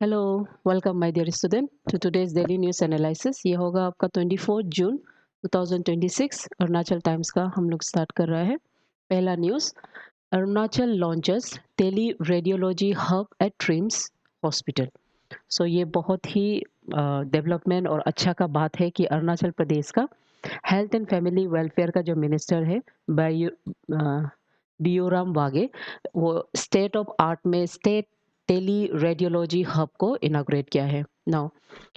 Hello, welcome my dear student to today's daily news analysis. ये होगा आपका 24 जून 2026 Arunachal times का हम लोग स्टार्ट कर रहा है। पहला news, Arunachal launches teleradiology hub at TRIHMS hospital. So ये बहुत ही डेवलपमेंट और अच्छा का बात है कि अरुणाचल प्रदेश का हेल्थ एंड फैमिली वेलफेयर का जो मिनिस्टर है बायू बियोराम वागे, वो स्टेट ऑफ आर्ट में स्टेट टेली रेडियोलॉजी हब को इनाग्रेट किया है। नाउ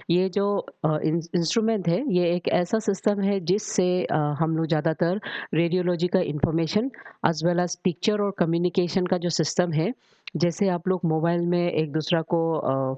ये जो इंस्ट्रूमेंट है, ये एक ऐसा सिस्टम है जिससे हम लोग ज़्यादातर रेडियोलॉजी का information as well as picture और कम्युनिकेशन का जो सिस्टम है, जैसे आप लोग मोबाइल में एक दूसरा को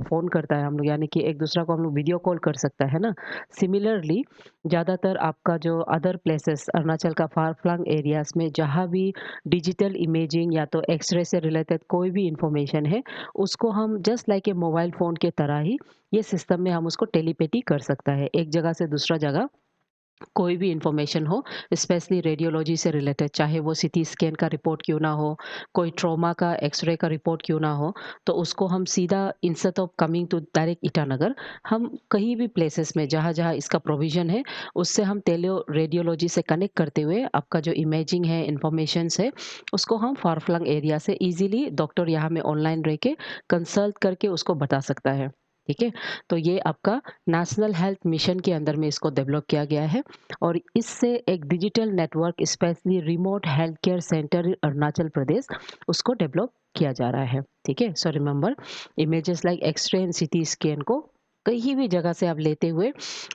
फ़ोन करता है हम लोग, यानी कि एक दूसरा को हम लोग वीडियो कॉल कर सकता है ना। सिमिलरली ज़्यादातर आपका जो अदर प्लेसेस अरुणाचल का फार फ्लंग एरियाज़ में जहाँ भी डिजिटल इमेजिंग या तो एक्सरे से रिलेटेड कोई भी इंफॉर्मेशन है, उसको हम just like a mobile phone के तरह ही ये सिस्टम में हम उसको टेलीपैथी कर सकता है। एक जगह से दूसरा जगह कोई भी इंफॉर्मेशन हो, स्पेशली रेडियोलॉजी से रिलेटेड, चाहे वो सीटी स्कैन का रिपोर्ट क्यों ना हो, कोई ट्रॉमा का एक्स-रे का रिपोर्ट क्यों ना हो, तो उसको हम सीधा instead of coming to direct Itanagar, हम कहीं भी प्लेसेस में जहाँ-जहाँ इसका प्रोविज़न है, उससे हम टेलियो रेडियोलॉजी से कनेक्ट करते हुए आपका जो इमेजिंग है, इन्फॉर्मेशंस है, उसको हम फार फ्लंग एरिया से ईज़िली डॉक्टर यहाँ में ऑनलाइन रह के कंसल्ट करके उसको बता सकता है। ठीक है? तो ये आपका नेशनल हेल्थ मिशन के अंदर में इसको डेवलप किया गया है और इससे एक digital network specially remote health care centre in Arunachal Pradesh, उसको डेवलप किया जा रहा है। ठीक है? So remember, images like X-ray and CT scan को कहीं भी जगह से आप लेते हुए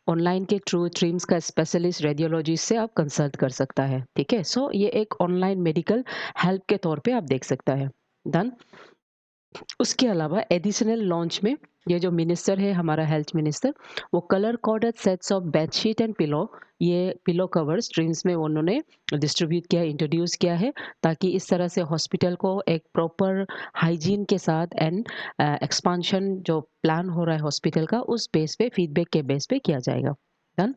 ऑनलाइन के थ्रू ट्रिम्स का स्पेशलिस्ट रेडियोलॉजिस्ट से आप कंसल्ट कर सकता है। ठीक है? सो ये एक ऑनलाइन मेडिकल हेल्प के तौर पे आप देख सकता है। डन। उसके अलावा एडिशनल लॉन्च में ये जो मिनिस्टर है हमारा हेल्थ मिनिस्टर, वो colour coded sets of bedsheet and pillow, ये पिलो कवर स्ट्रीम्स में उन्होंने डिस्ट्रीब्यूट किया, इंट्रोड्यूस किया है, ताकि इस तरह से हॉस्पिटल को एक प्रॉपर हाइजीन के साथ एंड एक्सपांशन जो प्लान हो रहा है हॉस्पिटल का, उस बेस पे फीडबैक के बेस पे किया जाएगा। डन।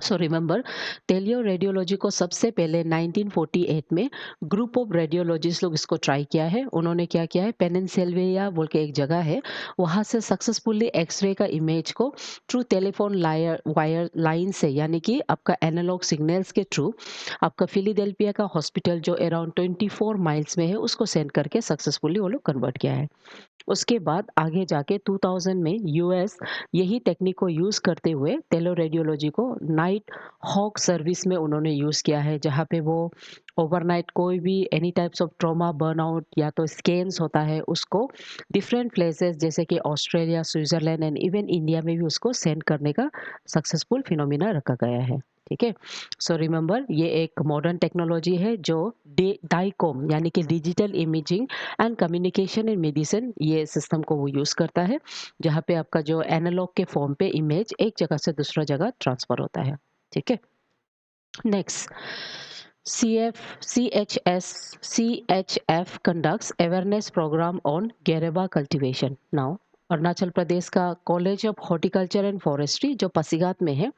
सो रिमेंबर, टेलियो रेडियोलॉजी को सबसे पहले 1948 में ग्रुप ऑफ रेडियोलॉजिस्ट लोग इसको ट्राई किया है। उन्होंने क्या किया है, पेनिनसेल्वेनिया बोल के एक जगह है, वहाँ से सक्सेसफुली एक्सरे का इमेज को through telephone liar wire line से, यानी कि आपका एनालॉग सिग्नल्स के थ्रू आपका फिलाडेल्फिया का हॉस्पिटल जो अराउंड 24 माइल्स में है, उसको सेंड करके सक्सेसफुली वो लोग कन्वर्ट किया है। उसके बाद आगे जाके 2000 में यूएस यही टेक्निक को यूज़ करते हुए टेलो रेडियोलॉजी को नाइट हॉक सर्विस में उन्होंने यूज़ किया है, जहाँ पे वो ओवरनाइट कोई भी any types of trauma burnout या तो स्कैन्स होता है, उसको डिफरेंट प्लेसेस जैसे कि Australia, Switzerland and even India में भी उसको सेंड करने का सक्सेसफुल फिनोमिना रखा गया है। ठीक है? सो रिमेंबर, ये एक मॉडर्न टेक्नोलॉजी है जो डाइकोम यानी कि digital imaging and communication in medicine, ये सिस्टम को वो यूज़ करता है, जहाँ पे आपका जो एनालॉग के फॉर्म पे इमेज एक जगह से दूसरा जगह ट्रांसफर होता है। ठीक है? Next, CHF conducts awareness program on Guerrilla cultivation. Now, Arunachal Pradesh का college of horticulture and forestry जो पासीघाट में है,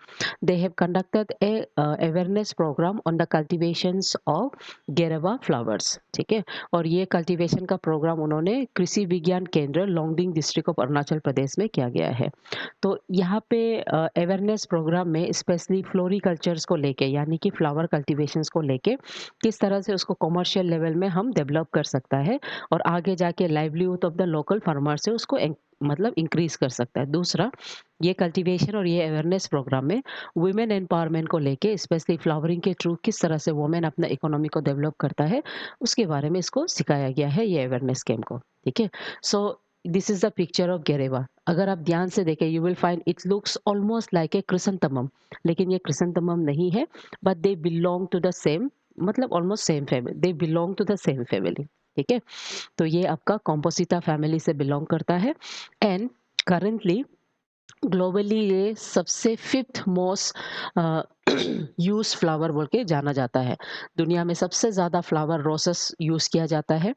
they have conducted a awareness program on the cultivations of गेरेवा फ्लावर्स। ठीक है? और ये कल्टीवेशन का प्रोग्राम उन्होंने कृषि विज्ञान केंद्र लोंगडिंग डिस्ट्रिक्ट ऑफ अरुणाचल प्रदेश में किया गया है। तो यहाँ पे अवेयरनेस प्रोग्राम में स्पेशली फ्लोरिकल्चर्स को लेके, यानी कि फ्लावर कल्टीवेशंस को लेके किस तरह से उसको कमर्शियल लेवल में हम डेवलप कर सकता है और आगे जाके livelihood of the local farmer से उसको मतलब इंक्रीज कर सकता है। दूसरा, ये कल्टीवेशन और ये अवेयरनेस प्रोग्राम में वुमेन एम्पावरमेंट को लेके स्पेशली फ्लावरिंग के थ्रू किस तरह से वुमेन अपना इकोनॉमी को डेवलप करता है, उसके बारे में इसको सिखाया गया है ये अवेयरनेस कैंप को। ठीक है? So this is the picture of गेरेवा। अगर आप ध्यान से देखें, you will find it looks almost like a chrysanthemum, लेकिन ये क्रिसैंथेमम नहीं है, but they belong to the same, मतलब almost same family, they belong to the same family. ठीक है? तो ये आपका कॉम्पोसिटा फैमिली से बिलोंग करता है एंड करेंटली ग्लोबली ये सबसे फिफ्थ मोस्ट यूज फ्लावर बोल के जाना जाता है। दुनिया में सबसे ज़्यादा फ्लावर रोसेस यूज़ किया जाता है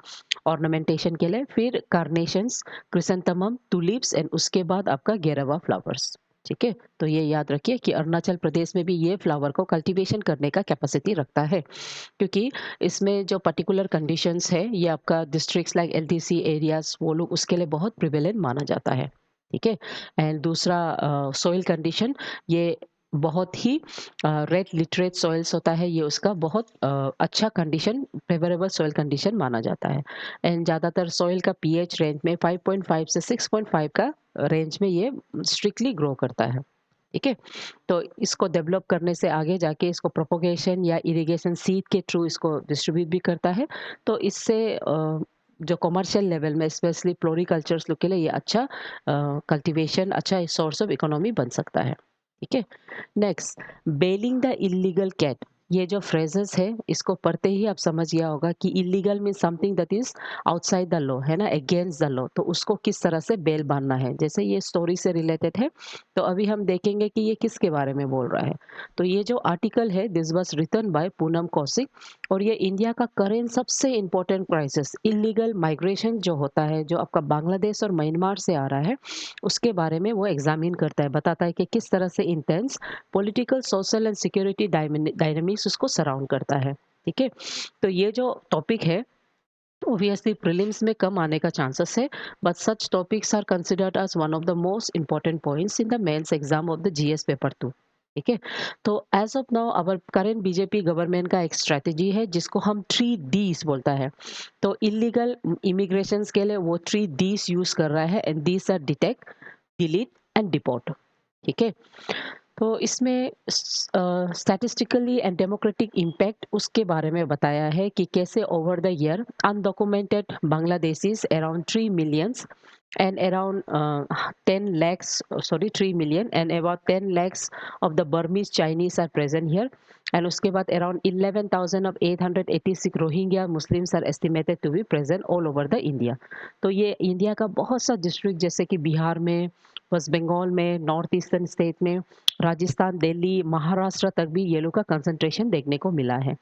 ऑर्नामेंटेशन के लिए, फिर कार्नेशंस, क्रिसेंथेमम, टुलिप्स एंड उसके बाद आपका गेरवा फ्लावर्स। ठीक है, तो ये याद रखिए कि अरुणाचल प्रदेश में भी ये फ्लावर को कल्टीवेशन करने का कैपेसिटी रखता है, क्योंकि इसमें जो पर्टिकुलर कंडीशंस है ये आपका डिस्ट्रिक्ट्स लाइक एलटीसी एरियाज वो लोग उसके लिए बहुत प्रिवेलेंट माना जाता है। ठीक है, एंड दूसरा सॉइल कंडीशन, ये बहुत ही रेड लिटरेट सॉइल्स होता है, ये उसका बहुत अच्छा कंडीशन, फेवरेबल सॉइल कंडीशन माना जाता है। एंड ज़्यादातर सॉइल का पीएच रेंज में 5.5 से 6.5 का रेंज में ये स्ट्रिक्टली ग्रो करता है। ठीक है, तो इसको डेवलप करने से आगे जाके इसको प्रोपोगेशन या इरिगेशन सीड के थ्रू इसको डिस्ट्रीब्यूट भी करता है, तो इससे जो कमर्शियल लेवल में स्पेशली फ्लोरिकल्चर्स लोग के लिए ये अच्छा कल्टीवेशन, अच्छा सोर्स ऑफ इकोनॉमी बन सकता है। ठीक है, नेक्स्ट, बेलिंग द इलीगल कैट, ये जो फ्रेजेस है इसको पढ़ते ही आप समझ गया होगा कि illegal mean something that is outside the law, है ना, अगेंस्ट द लॉ, तो उसको किस तरह से बेल बांधना है, जैसे ये स्टोरी से रिलेटेड है। तो अभी हम देखेंगे कि ये किसके बारे में बोल रहा है। तो ये जो आर्टिकल है this was written by Poonam Kaushik, और ये इंडिया का करेंट सबसे इम्पोर्टेंट क्राइसिस इलीगल माइग्रेशन जो होता है, जो आपका बांग्लादेश और म्यांमार से आ रहा है, उसके बारे में वो एग्जामिन करता है, बताता है कि किस तरह से intense political, social and security dynamics उसको सराउंड करता है। ठीक है, तो ये जो टॉपिक है ऑब्वियसली प्रीलिम्स में कम आने का चांसेस है, but such topics are considered as one of the most important points in the mains exam of the GS paper 2। ठीक है, तो as of now our current BJP government का एक स्ट्रेटेजी है जिसको हम 3 Ds बोलता है। तो इलीगल इमिग्रेशन के लिए वो 3 Ds यूज कर रहा है, and these are detect, delete and deport. ठीक है, तो इसमें स्टैटिस्टिकली एंड डेमोक्रेटिक इम्पैक्ट उसके बारे में बताया है कि कैसे over the year undocumented Bangladeshis around 3 millions and around 10 lakhs, sorry 3 million and about 10 lakhs of the Burmese Chinese are present here, and उसके बाद around 11,000 of 886 Rohingya Muslims are estimated to be present all over the India। तो ये India का बहुत सा district जैसे कि बिहार में, वेस्ट बंगाल में, नॉर्थ ईस्टर्न स्टेट में, राजस्थान, दिल्ली, महाराष्ट्र तक भी ये लोग का कंसंट्रेशन देखने को मिला है।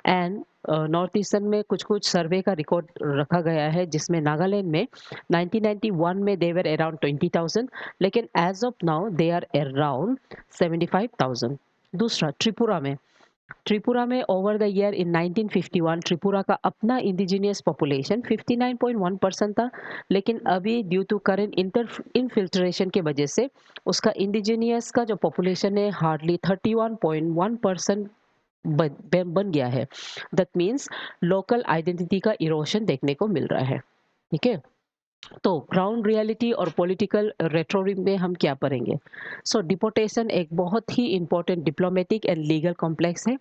एंड नॉर्थ ईस्टर्न में कुछ कुछ सर्वे का रिकॉर्ड रखा गया है, जिसमें नागालैंड में 1991 में देवर अराउंड 20,000, लेकिन as of now they are around 75,000। दूसरा, त्रिपुरा में over the year in 1951 Tripura का अपना इंडिजिनियस पॉपुलेशन 59.1% था, लेकिन अभी ड्यू टू करेंट इनफिल्ट्रेशन के वजह से उसका इंडिजिनियस का जो पॉपुलेशन है हार्डली 31.1% बन गया है। दैट मीन्स लोकल आइडेंटिटी का इरोशन देखने को मिल रहा है। ठीक है, तो ग्राउंड रियलिटी और पॉलिटिकल रेटोरिक में हम क्या पढ़ेंगे। सो डिपोर्टेशन एक बहुत ही important diplomatic and legal complex है।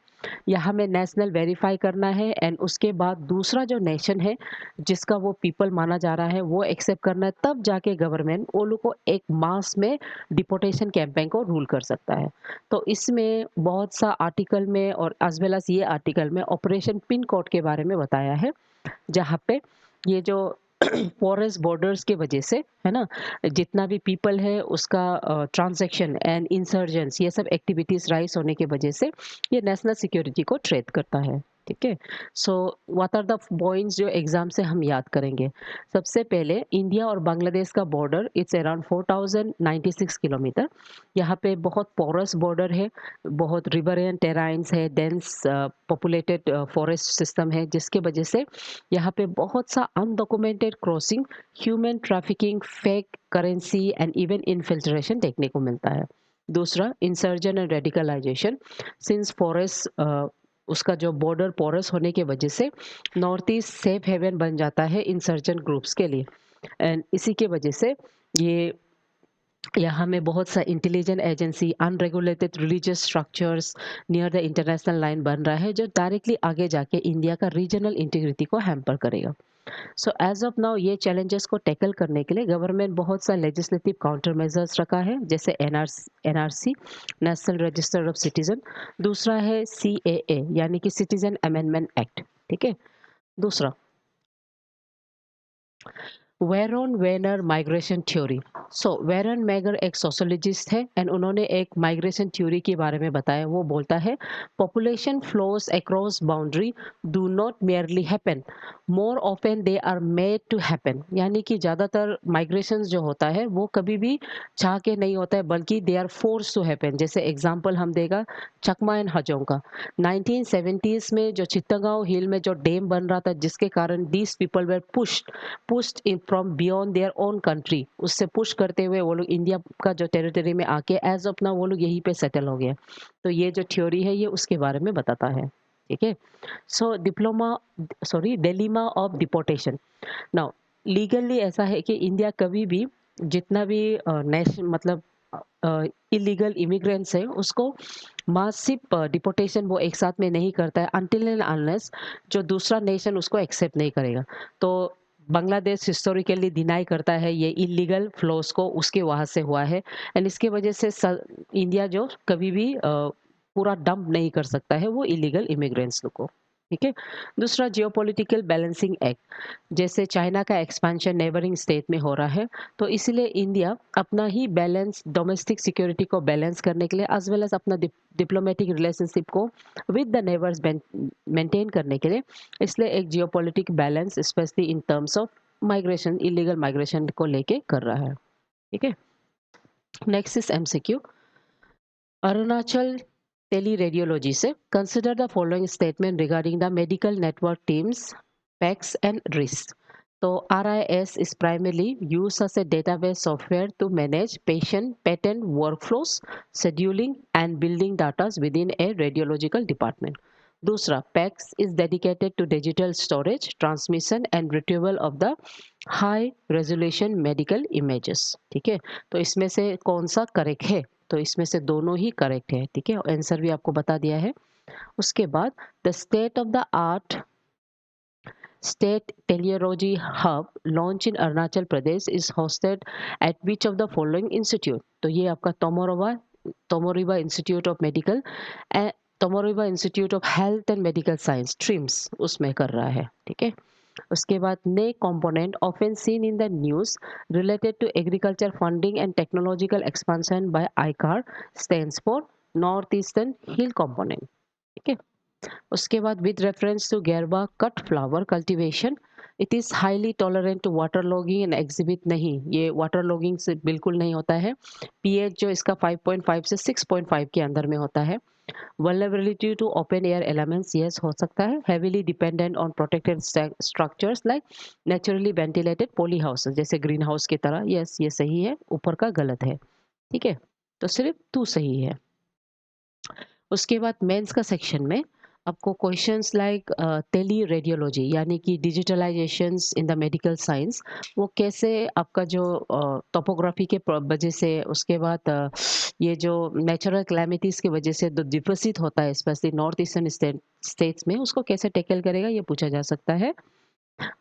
यहाँ में नेशनल वेरीफाई करना है, एंड उसके बाद दूसरा जो नेशन है जिसका वो पीपल माना जा रहा है वो एक्सेप्ट करना है, तब जाके गवर्नमेंट वो लोग को एक मास में डिपोर्टेशन कैंपेन को रूल कर सकता है। तो इसमें बहुत सा आर्टिकल में और एज वेल एज ये आर्टिकल में ऑपरेशन पिन कोड के बारे में बताया है, जहाँ पे ये जो पोरस बॉर्डर्स के वजह से, है ना, जितना भी पीपल है उसका ट्रांजैक्शन एंड इंसर्जेंस ये सब एक्टिविटीज राइज होने के वजह से ये नेशनल सिक्योरिटी को थ्रेट करता है। ठीक है, so what are the points जो एग्जाम से हम याद करेंगे। सबसे पहले इंडिया और बांग्लादेश का बॉर्डर इट्स अराउंड 4096 किलोमीटर। यहाँ पे बहुत पोरस बॉर्डर है, बहुत रिवर एंड टेराइन्स है, डेंस पॉपुलेटेड फॉरेस्ट सिस्टम है, जिसके वजह से यहाँ पे बहुत सा undocumented crossing, human trafficking, fake currency and even infiltration देखने को मिलता है। दूसरा, insurgency and radicalisation, since forest उसका जो बॉर्डर पोरस होने के वजह से नॉर्थ ईस्ट सेफ हेवन बन जाता है इंसर्जन ग्रुप्स के लिए, एंड इसी के वजह से ये यहाँ में बहुत सा intelligent agency, unregulated religious structures near the international line बन रहा है, जो डायरेक्टली आगे जाके इंडिया का रीजनल इंटीग्रिटी को हैम्पर करेगा। सो एज ऑफ नाउ ये चैलेंजेस को टैकल करने के लिए गवर्नमेंट बहुत सा लेजिस्लेटिव काउंटर मेजर्स रखा है, जैसे NRC, national register of citizen. दूसरा है सीएए यानी कि सिटीजन अमेंडमेंट एक्ट। ठीक है, दूसरा वेरॉन वेनर माइग्रेशन थ्योरी। सो वेरन मैगर एक सोशोलॉजिस्ट है एंड उन्होंने एक माइग्रेशन थ्योरी के बारे में बताया। वो बोलता है population flows across boundary do not merely happen, more often they are made to happen. यानी कि ज़्यादातर माइग्रेशन जो होता है वो कभी भी चाह के नहीं होता है बल्कि they are force to happen. जैसे एग्जाम्पल हम देगा चकमा एंड हजों का 1970s में जो चित्तगांव हिल में जो डैम बन रहा था जिसके कारण these people were pushed in from beyond their own country, उससे पुश करते हुए वो लोग इंडिया का जो टेरिटरी में आके एज अपना वो लोग यहीं पे सेटल हो गया। तो ये जो थ्योरी है ये उसके बारे में बताता है। ठीक है। So dilemma of deportation. Now legally ऐसा है कि इंडिया कभी भी जितना भी नेशन मतलब इलीगल इमिग्रेंट्स है उसको मासिव डिपोर्टेशन वो एक साथ में नहीं करता है अनटिल एंड अनलेस जो दूसरा नेशन उसको एक्सेप्ट नहीं करेगा। तो बांग्लादेश हिस्टोरिकली डिनाई करता है ये इलीगल फ्लोस को, उसके वहां से हुआ है एंड इसके वजह से इंडिया जो कभी भी पूरा डंप नहीं कर सकता है वो इलीगल इमिग्रेंट्स को। ठीक है। दूसरा जियोपॉलिटिकल बैलेंसिंग एक्ट। जैसे चाइना का एक्सपेंशन नेबरिंग स्टेट में हो रहा है तो इसलिए इंडिया अपना ही बैलेंस डोमेस्टिक सिक्योरिटी को बैलेंस करने के लिए एज वेल एज अपना डिप्लोमेटिक रिलेशनशिप को विद द नेबर्स मेंटेन करने के लिए इसलिए एक geopolitic balance specially in terms of migration illegal migration को लेके कर रहा है। ठीक है। Next is MCQ. Arunachal teleradiology से consider the following statement regarding the medical network teams packs and risk. तो RIS is primarily used as a database software to manage patient pattern workflows, scheduling and building data within a radiological department. दूसरा PACS is dedicated to digital storage, transmission and retrieval of the high resolution medical images. ठीक है। तो इसमें से कौन सा correct है? तो इसमें से दोनों ही करेक्ट है। ठीक है। आंसर भी आपको बता दिया है। उसके बाद the state of the art State Teleology Hub launch in Arunachal Pradesh is hosted at which of the following institute? तो ये आपका Tomo Riba institute of medical Tomo Riba institute of health and medical science TRIHMS उसमें कर रहा है। ठीक है। उसके बाद ने component often seen in the news related to agriculture funding and technological expansion by ICAR stands for north eastern hill component. ठीक है। उसके बाद विद रेफरेंस टू गेरबा cut flower cultivation it is highly tolerant to water logging and exhibit. नहीं, ये water logging से बिल्कुल नहीं होता है। पीएच जो इसका 5.5 से 6.5 के अंदर में होता है। Vulnerability to open air elements yes हो सकता है। Heavily dependent on protected structures like naturally ventilated poly houses जैसे ग्रीन हाउस की तरह यस ये सही है, ऊपर का गलत है। ठीक है। तो सिर्फ 2 सही है। उसके बाद मेंस का सेक्शन में आपको क्वेश्चंस लाइक टेली रेडियोलॉजी यानी कि डिजिटलाइजेशंस इन द मेडिकल साइंस वो कैसे आपका जो टोपोग्राफी के वजह से, उसके बाद ये जो नेचुरल क्लैमिटीज की वजह से जो डिफिसिट होता है स्पेशली नॉर्थ ईस्टर्न स्टेट्स में उसको कैसे टैकल करेगा ये पूछा जा सकता है।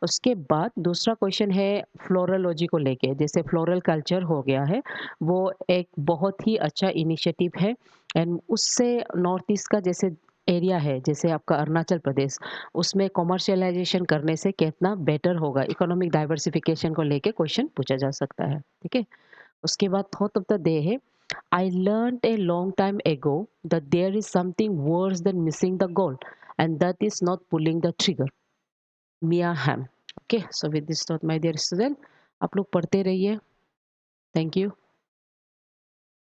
उसके बाद दूसरा क्वेश्चन है फ्लोरोलॉजी को लेके। जैसे फ्लोरल कल्चर हो गया है वो एक बहुत ही अच्छा इनिशिएटिव है एंड उससे नॉर्थ ईस्ट का जैसे एरिया है जैसे आपका अरुणाचल प्रदेश उसमें कॉमर्शियलाइजेशन करने से कितना बेटर होगा, इकोनॉमिक डाइवर्सिफिकेशन को लेके क्वेश्चन पूछा जा सकता है। ठीक है। उसके बाद थॉट ऑफ द डे है I learn a long time ago that there is something worse than missing the goal and that is not pulling the trigger. Mia Hamm. Okay, so with this thought my dear student आप लोग पढ़ते रहिए। Thank you.